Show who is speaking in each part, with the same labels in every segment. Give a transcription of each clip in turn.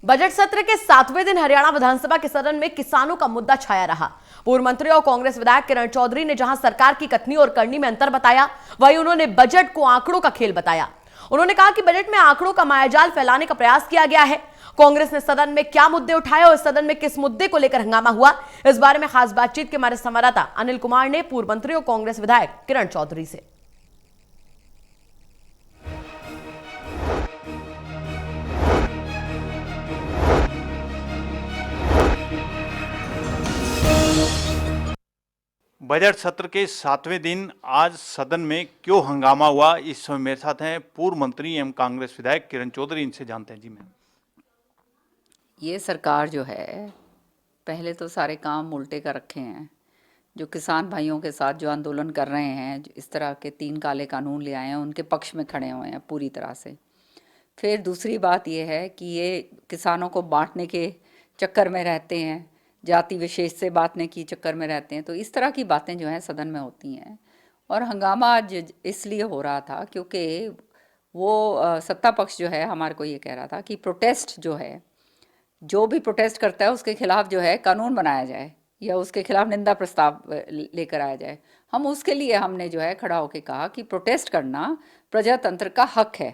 Speaker 1: Budget सत्र के 7वें दिन हरियाणा विधानसभा के सदन में किसानों का मुद्दा छाया रहा। पूर्व मंत्री और कांग्रेस विधायक किरण चौधरी ने जहां सरकार की कथनी और करनी में अंतर बताया, वहीं उन्होंने बजट को आंकड़ों का खेल बताया। उन्होंने कहा कि बजट में आंकड़ों का मायाजाल फैलाने का प्रयास किया गया है। कांग्रेस ने सदन में क्या मुद्दे उठाए और सदन में किस मुद्दे को लेकर हंगामा हुआ, इस बारे में खास बातचीत के हमारे संवाददाता अनिल कुमार ने पूर्व मंत्री और कांग्रेस विधायक किरण चौधरी से।
Speaker 2: बजट सत्र के 7वें दिन आज सदन में क्यों हंगामा हुआ, इस समय मेरे साथ हैं पूर्व मंत्री एवं कांग्रेस विधायक किरण चौधरी। इनसे जानते हैं। जी मैम,
Speaker 3: ये सरकार जो है पहले तो सारे काम उल्टे कर रखे हैं। जो किसान भाइयों के साथ जो आंदोलन कर रहे हैं, इस तरह के 3 काले कानून ले आए हैं, उनके पक्ष में खड़े हुए हैं पूरी तरह से। फिर दूसरी बात ये है कि ये किसानों को बांटने के चक्कर में रहते हैं, जाति विशेष से बांटने की चक्कर में रहते हैं। तो इस तरह की बातें जो हैं सदन में होती हैं। और हंगामा आज इसलिए हो रहा था क्योंकि वो सत्ता पक्ष जो है हमारे को ये कह रहा था कि प्रोटेस्ट जो है, जो भी प्रोटेस्ट करता है उसके खिलाफ जो है कानून बनाया जाए या उसके खिलाफ निंदा प्रस्ताव लेकर आया जाए। हम उसके लिए हमने जो है खड़ा होकर कहा कि प्रोटेस्ट करना प्रजातंत्र का हक है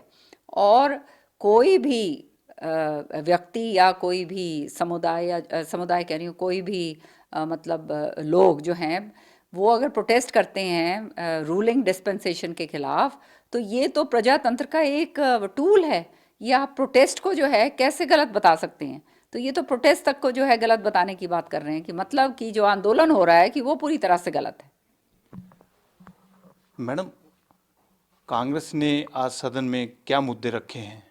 Speaker 3: और कोई भी व्यक्ति या कोई भी समुदाय या समुदाय कह रही हूँ, कोई भी मतलब लोग जो हैं वो अगर प्रोटेस्ट करते हैं रूलिंग डिस्पेंसेशन के खिलाफ, तो ये तो प्रजातंत्र का एक टूल है। ये आप प्रोटेस्ट को जो है कैसे गलत बता सकते हैं? तो ये तो प्रोटेस्ट तक को जो है गलत बताने की बात कर रहे हैं कि मतलब कि जो आंदोलन हो रहा है कि वो पूरी तरह से गलत है।
Speaker 2: मैडम, कांग्रेस ने आज सदन में क्या मुद्दे रखे हैं?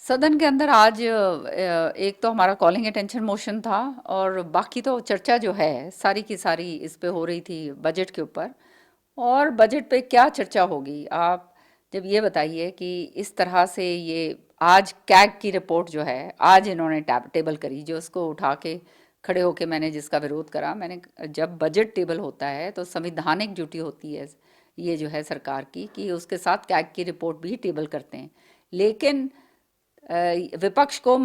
Speaker 3: सदन के अंदर आज एक तो हमारा कॉलिंग अटेंशन मोशन था और बाकी तो चर्चा जो है सारी की सारी इस पे हो रही थी बजट के ऊपर। और बजट पे क्या चर्चा होगी, आप जब ये बताइए कि इस तरह से ये आज कैग की रिपोर्ट जो है आज इन्होंने टेबल करी, जो उसको उठा के खड़े होके मैंने जिसका विरोध करा। मैंने जब बजट टेबल होता है तो संवैधानिक ड्यूटी होती है ये जो है सरकार की कि उसके साथ कैग की रिपोर्ट भी टेबल करते हैं। लेकिन विपक्ष को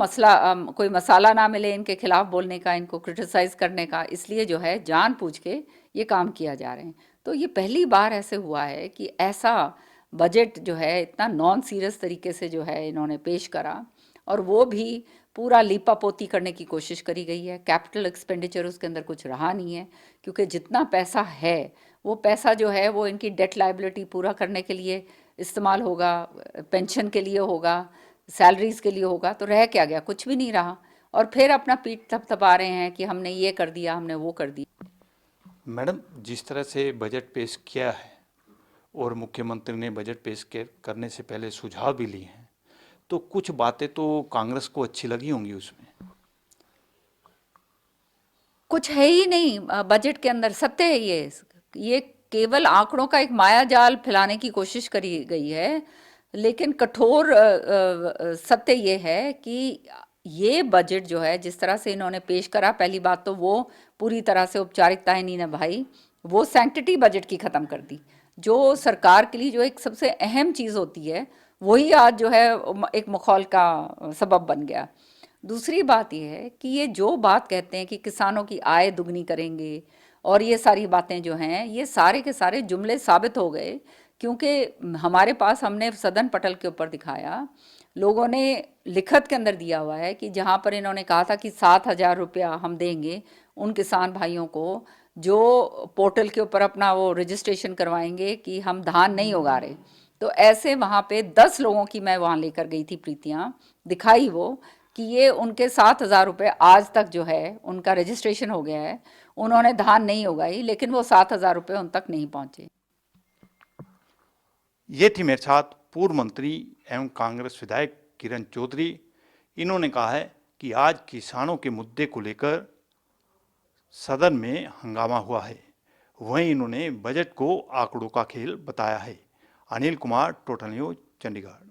Speaker 3: कोई मसाला ना मिले इनके खिलाफ बोलने का, इनको क्रिटिसाइज करने का, इसलिए जो है जानबूझ के ये काम किया जा रहे हैं। तो ये पहली बार ऐसे हुआ है कि ऐसा बजट जो है इतना नॉन सीरियस तरीके से जो है इन्होंने पेश करा और वो भी पूरा लीपापोती करने की कोशिश करी गई है। कैपिटल एक्सपेंडिचर उसके अंदर कुछ रहा नहीं है क्योंकि जितना पैसा है वो पैसा जो है वो इनकी डेट लायबिलिटी पूरा करने के लिए इस्तेमाल होगा, पेंशन के लिए होगा, सैलरीज के लिए होगा। तो रह क्या गया? कुछ भी नहीं रहा। और फिर अपना पीठ थपथपा रहे हैं कि हमने ये कर दिया, हमने वो कर दिया।
Speaker 2: मैडम, जिस तरह से बजट पेश किया है और मुख्यमंत्री ने बजट पेश करने से पहले सुझाव भी लिए हैं, तो कुछ बातें तो कांग्रेस को अच्छी लगी होंगी उसमें।
Speaker 3: कुछ है ही नहीं बजट के अंदर, सत्य है ये केवल आंकड़ों का एक माया जाल फैलाने की कोशिश करी गई है। लेकिन कठोर सत्य ये है कि ये बजट जो है जिस तरह से इन्होंने पेश करा, पहली बात तो वो पूरी तरह से औपचारिकताएं नहीं निभाई, वो सैंक्टिटी बजट की ख़त्म कर दी। जो सरकार के लिए जो एक सबसे अहम चीज़ होती है वही आज जो है एक मखौल का सबब बन गया। दूसरी बात यह है कि ये जो बात कहते हैं कि किसानों की आय दुगनी करेंगे और ये सारी बातें जो हैं ये सारे के सारे जुमले साबित हो गए क्योंकि हमारे पास हमने सदन पटल के ऊपर दिखाया, लोगों ने लिखत के अंदर दिया हुआ है कि जहाँ पर इन्होंने कहा था कि 7,000 रुपया हम देंगे उन किसान भाइयों को जो पोर्टल के ऊपर अपना वो रजिस्ट्रेशन करवाएंगे कि हम धान नहीं उगा रहे। तो ऐसे वहाँ पे 10 लोगों की मैं वहाँ लेकर गई थी प्रीतियाँ, दिखाई वो कि ये उनके 7,000 रुपये आज तक जो है उनका रजिस्ट्रेशन हो गया है, उन्होंने धान नहीं उगाई, लेकिन वो 7,000 रुपये उन तक नहीं पहुँचे।
Speaker 2: ये थी मेरे साथ पूर्व मंत्री एवं कांग्रेस विधायक किरण चौधरी। इन्होंने कहा है कि आज किसानों के मुद्दे को लेकर सदन में हंगामा हुआ है, वहीं इन्होंने बजट को आंकड़ों का खेल बताया है। Anil Kumar, total news, Chandigarh.